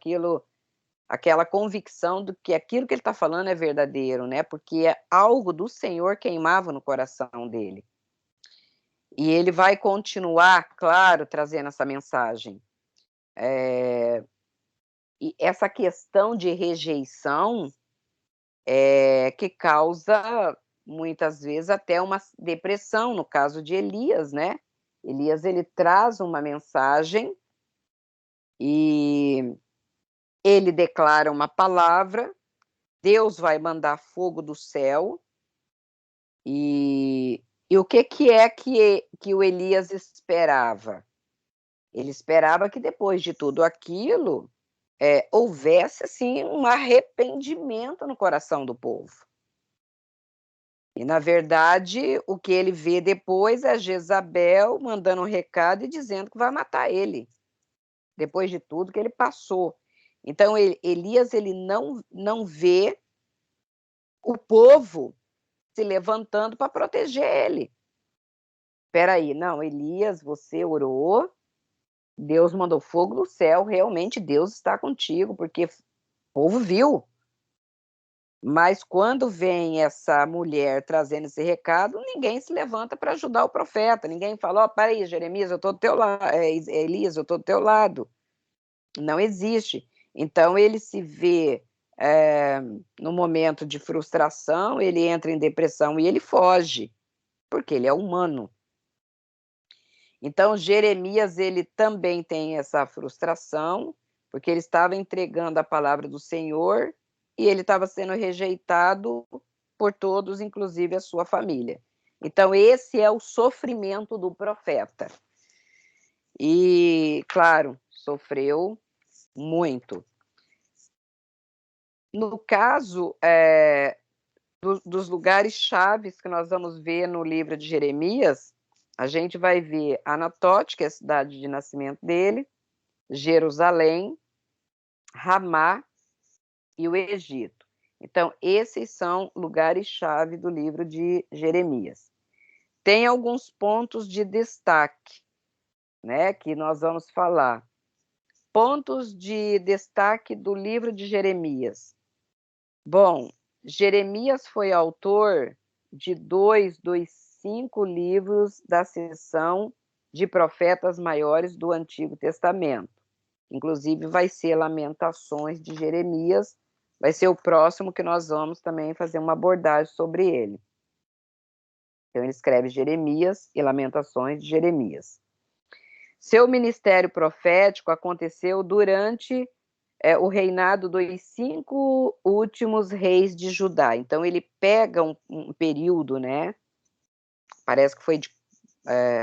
aquela convicção do que aquilo que ele está falando é verdadeiro, né? Porque algo do Senhor queimava no coração dele. E ele vai continuar, claro, trazendo essa mensagem. E essa questão de rejeição que causa, muitas vezes, até uma depressão, no caso de Elias, né? Elias, ele traz uma mensagem e ele declara uma palavra, Deus vai mandar fogo do céu, E o que é que o Elias esperava? Ele esperava que depois de tudo aquilo, houvesse assim um arrependimento no coração do povo. E, na verdade, o que ele vê depois é Jezabel mandando um recado e dizendo que vai matar ele, depois de tudo que ele passou. Então, Elias ele não vê o povo se levantando para proteger ele. Espera aí, não, Elias, você orou, Deus mandou fogo do céu, realmente Deus está contigo, porque o povo viu. Mas quando vem essa mulher trazendo esse recado, ninguém se levanta para ajudar o profeta. Ninguém fala: ó, para aí, Jeremias, eu estou do teu lado, Elias, eu estou do teu lado. Não existe. Então ele se vê no momento de frustração, ele entra em depressão e ele foge, porque ele é humano. Então Jeremias ele também tem essa frustração, porque ele estava entregando a palavra do Senhor e ele estava sendo rejeitado por todos, inclusive a sua família. Então esse é o sofrimento do profeta. E, claro, sofreu muito. No caso dos lugares chaves que nós vamos ver no livro de Jeremias, a gente vai ver Anatote, que é a cidade de nascimento dele, Jerusalém, Ramá e o Egito. Então, esses são lugares-chave do livro de Jeremias. Tem alguns pontos de destaque, né, que nós vamos falar. Pontos de destaque do livro de Jeremias. Bom, Jeremias foi autor de 2 dos 5 livros da seção de profetas maiores do Antigo Testamento. Inclusive, vai ser Lamentações de Jeremias, vai ser o próximo que nós vamos também fazer uma abordagem sobre ele. Então, ele escreve Jeremias e Lamentações de Jeremias. Seu ministério profético aconteceu durante o reinado dos 5 últimos reis de Judá. Então, ele pega um período, né? Parece que foi de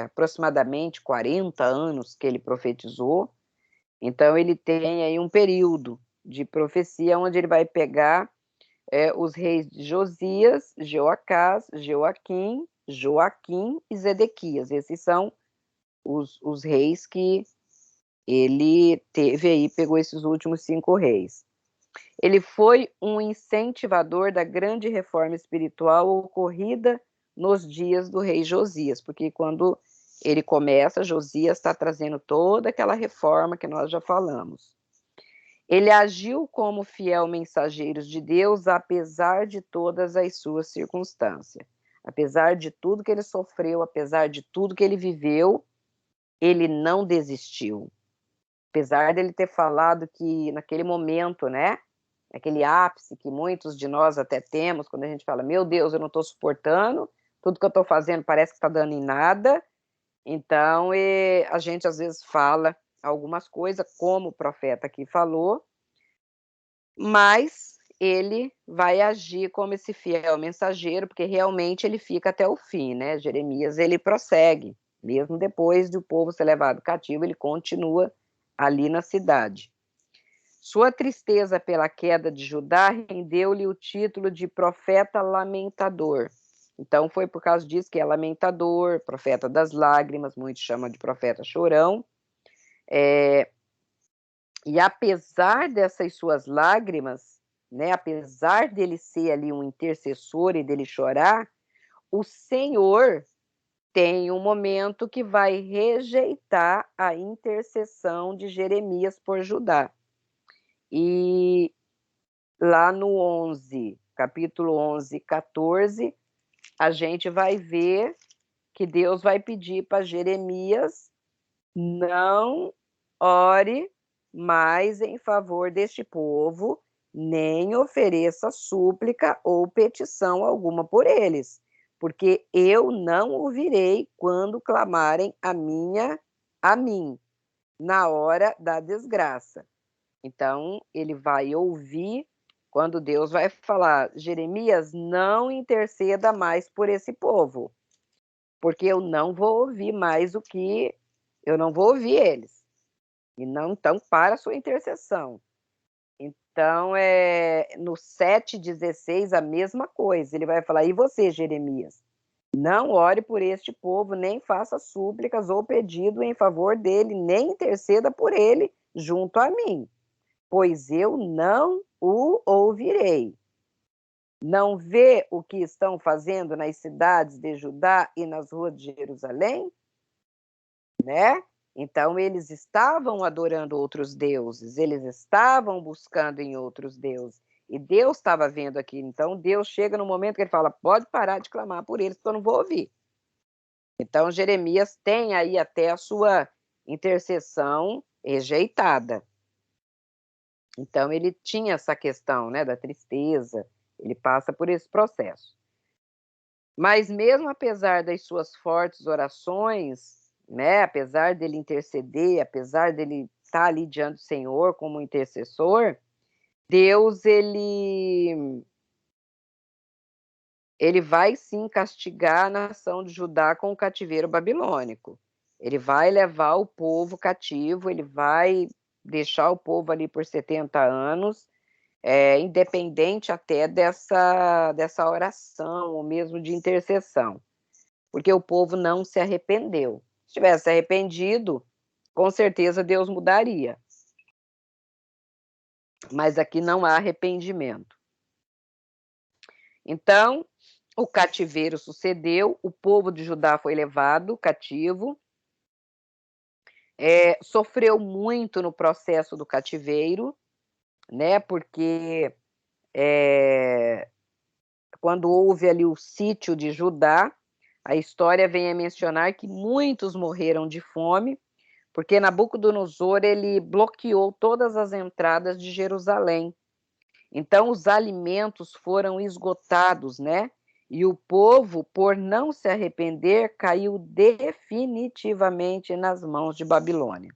aproximadamente 40 anos que ele profetizou. Então, ele tem aí um período de profecia onde ele vai pegar os reis de Josias, Jeoacás, Joaquim e Zedequias. Esses são os reis que ele teve aí, pegou esses últimos 5 reis. Ele foi um incentivador da grande reforma espiritual ocorrida nos dias do rei Josias, porque quando ele começa, Josias está trazendo toda aquela reforma que nós já falamos. Ele agiu como fiel mensageiro de Deus, apesar de todas as suas circunstâncias. Apesar de tudo que ele sofreu, apesar de tudo que ele viveu, ele não desistiu. Apesar dele ter falado que naquele momento, né, aquele ápice que muitos de nós até temos, quando a gente fala, meu Deus, eu não estou suportando, tudo que eu estou fazendo parece que está dando em nada. Então, a gente às vezes fala algumas coisas, como o profeta aqui falou, mas ele vai agir como esse fiel mensageiro, porque realmente ele fica até o fim, né? Jeremias, ele prossegue, mesmo depois de o povo ser levado cativo, ele continua ali na cidade. Sua tristeza pela queda de Judá rendeu-lhe o título de profeta lamentador. Então, foi por causa disso que é lamentador, profeta das lágrimas, muitos chamam de profeta chorão. E apesar dessas suas lágrimas, né, apesar dele ser ali um intercessor e dele chorar, o Senhor tem um momento que vai rejeitar a intercessão de Jeremias por Judá. E lá no 11, capítulo 11, 14, a gente vai ver que Deus vai pedir para Jeremias não ore mais em favor deste povo, nem ofereça súplica ou petição alguma por eles, porque eu não ouvirei quando clamarem a mim, na hora da desgraça. Então, ele vai ouvir quando Deus vai falar, Jeremias, não interceda mais por esse povo, porque eu não vou ouvir mais eu não vou ouvir eles. E não, então, para a sua intercessão. Então, no 7,16, a mesma coisa. Ele vai falar, e você, Jeremias? Não ore por este povo, nem faça súplicas ou pedido em favor dele, nem interceda por ele junto a mim, pois eu não o ouvirei. Não vê o que estão fazendo nas cidades de Judá e nas ruas de Jerusalém? Né? Então, eles estavam adorando outros deuses, eles estavam buscando em outros deuses. E Deus estava vendo aqui. Então, Deus chega no momento que ele fala, pode parar de clamar por eles, porque eu não vou ouvir. Então, Jeremias tem aí até a sua intercessão rejeitada. Então, ele tinha essa questão, né, da tristeza, ele passa por esse processo. Mas mesmo apesar das suas fortes orações, né, apesar dele interceder, apesar dele estar ali diante do Senhor como intercessor, Deus, ele vai sim castigar a nação de Judá com o cativeiro babilônico. Ele vai levar o povo cativo, ele vai deixar o povo ali por 70 anos, independente até dessa oração, ou mesmo de intercessão, porque o povo não se arrependeu. Se tivesse arrependido, com certeza Deus mudaria. Mas aqui não há arrependimento. Então, o cativeiro sucedeu, o povo de Judá foi levado cativo, sofreu muito no processo do cativeiro, né? Porque quando houve ali o sítio de Judá, a história vem a mencionar que muitos morreram de fome, porque Nabucodonosor ele bloqueou todas as entradas de Jerusalém. Então os alimentos foram esgotados, né? E o povo, por não se arrepender, caiu definitivamente nas mãos de Babilônia.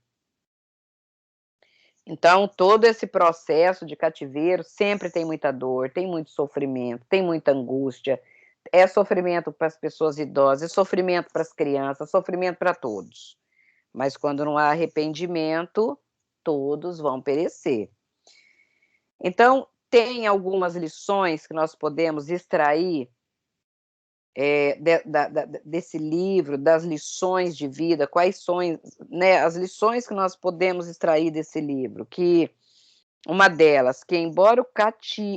Então, todo esse processo de cativeiro sempre tem muita dor, tem muito sofrimento, tem muita angústia, é sofrimento para as pessoas idosas, é sofrimento para as crianças, sofrimento para todos. Mas quando não há arrependimento, todos vão perecer. Então, tem algumas lições que nós podemos extrair desse livro, das lições de vida, quais são, né, as lições que nós podemos extrair desse livro, que uma delas, que embora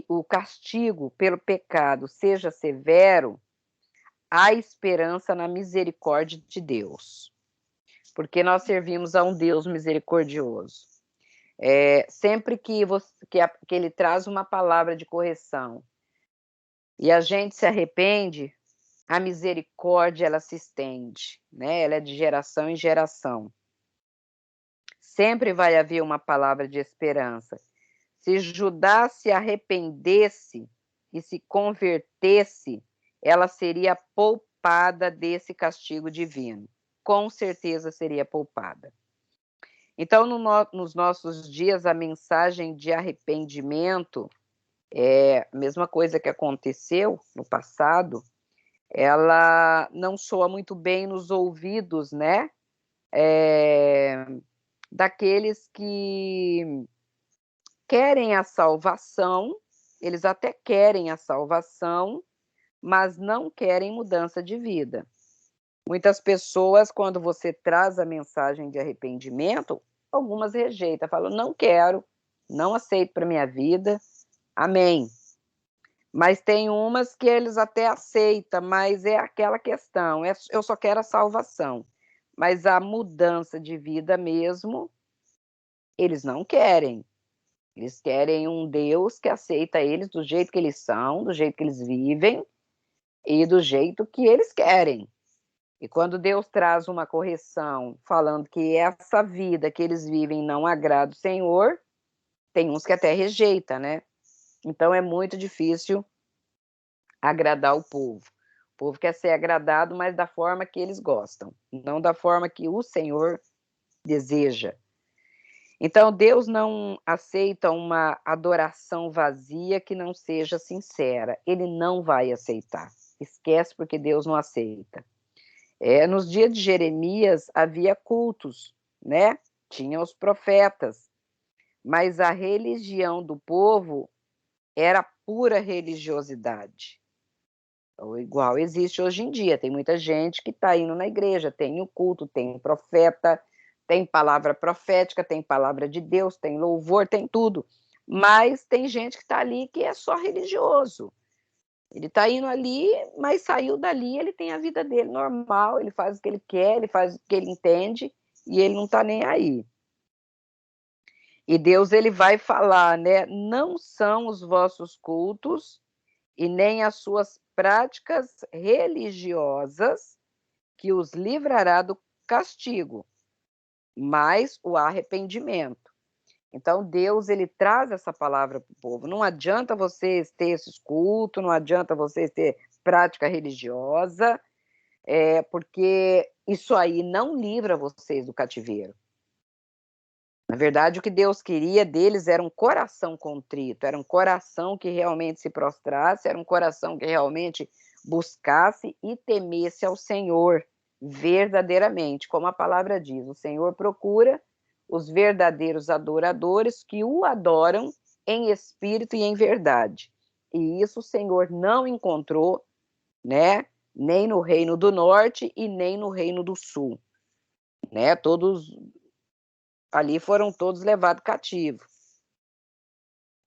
o castigo pelo pecado seja severo, há esperança na misericórdia de Deus, porque nós servimos a um Deus misericordioso. Sempre que ele traz uma palavra de correção e a gente se arrepende, a misericórdia ela se estende, né? Ela é de geração em geração. Sempre vai haver uma palavra de esperança. Se Judá se arrependesse e se convertesse, ela seria poupada desse castigo divino. Com certeza seria poupada. Então, nos nossos dias, a mensagem de arrependimento, a mesma coisa que aconteceu no passado, ela não soa muito bem nos ouvidos, né? Daqueles que querem a salvação, eles até querem a salvação, mas não querem mudança de vida. Muitas pessoas, quando você traz a mensagem de arrependimento, algumas rejeitam, falam, não quero, não aceito para minha vida, amém. Mas tem umas que eles até aceitam, mas é aquela questão, eu só quero a salvação. Mas a mudança de vida mesmo, eles não querem. Eles querem um Deus que aceita eles do jeito que eles são, do jeito que eles vivem e do jeito que eles querem. E quando Deus traz uma correção falando que essa vida que eles vivem não agrada o Senhor, tem uns que até rejeita, né? Então é muito difícil agradar o povo. O povo quer ser agradado, mas da forma que eles gostam, não da forma que o Senhor deseja. Então, Deus não aceita uma adoração vazia que não seja sincera. Ele não vai aceitar. Esquece, porque Deus não aceita. Nos dias de Jeremias havia cultos, né? Tinha os profetas, mas a religião do povo era pura religiosidade. Ou igual existe hoje em dia. Tem muita gente que está indo na igreja, tem o culto, tem o profeta, tem palavra profética, tem palavra de Deus, tem louvor, tem tudo. Mas tem gente que está ali que é só religioso. Ele está indo ali, mas saiu dali, ele tem a vida dele normal, ele faz o que ele quer, ele faz o que ele entende, e ele não está nem aí. E Deus, ele vai falar, né? Não são os vossos cultos e nem as suas práticas religiosas que os livrará do castigo, mas o arrependimento. Então, Deus, ele traz essa palavra para o povo. Não adianta vocês ter esses cultos, não adianta vocês ter prática religiosa, porque isso aí não livra vocês do cativeiro. Na verdade, o que Deus queria deles era um coração contrito, era um coração que realmente se prostrasse, era um coração que realmente buscasse e temesse ao Senhor verdadeiramente, como a palavra diz, o Senhor procura os verdadeiros adoradores que o adoram em espírito e em verdade. E isso o Senhor não encontrou, né, nem no Reino do Norte e nem no Reino do Sul, né? Todos ali foram todos levados cativos.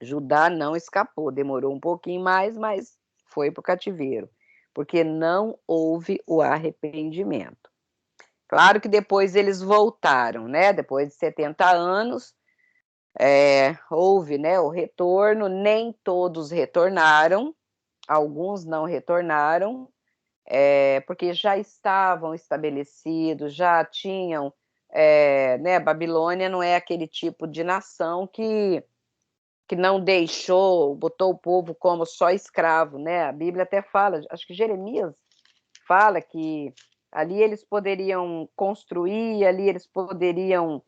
Judá não escapou, demorou um pouquinho mais, mas foi para o cativeiro, porque não houve o arrependimento. Claro que depois eles voltaram, né? Depois de 70 anos, houve, né, o retorno, nem todos retornaram, alguns não retornaram, porque já estavam estabelecidos, já tinham, né, Babilônia não é aquele tipo de nação que não deixou, botou o povo como só escravo, né? A Bíblia até fala, acho que Jeremias fala que ali eles poderiam construir, ali eles poderiam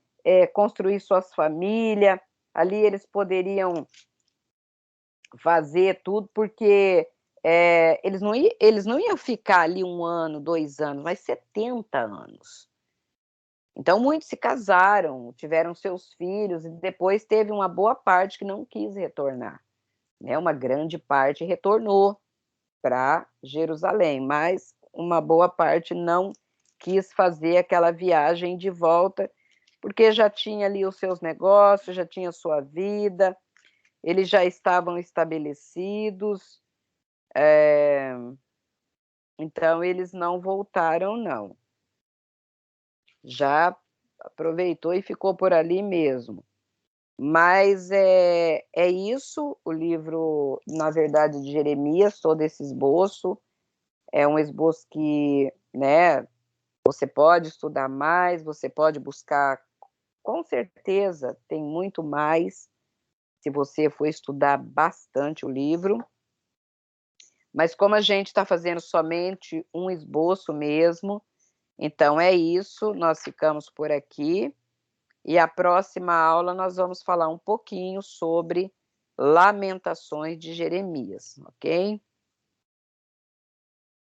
construir suas famílias, ali eles poderiam fazer tudo, porque eles não iam ficar ali 1 ano, 2 anos, mas 70 anos. Então, muitos se casaram, tiveram seus filhos, e depois teve uma boa parte que não quis retornar, né? Uma grande parte retornou para Jerusalém, mas uma boa parte não quis fazer aquela viagem de volta, porque já tinha ali os seus negócios, já tinha sua vida, eles já estavam estabelecidos, então eles não voltaram, não. Já aproveitou e ficou por ali mesmo. Mas é isso, o livro, na verdade, de Jeremias, todo esse esboço, é um esboço que, né, você pode estudar mais, você pode buscar, com certeza, tem muito mais, se você for estudar bastante o livro, mas como a gente está fazendo somente um esboço mesmo, então é isso, nós ficamos por aqui. E a próxima aula nós vamos falar um pouquinho sobre Lamentações de Jeremias, ok?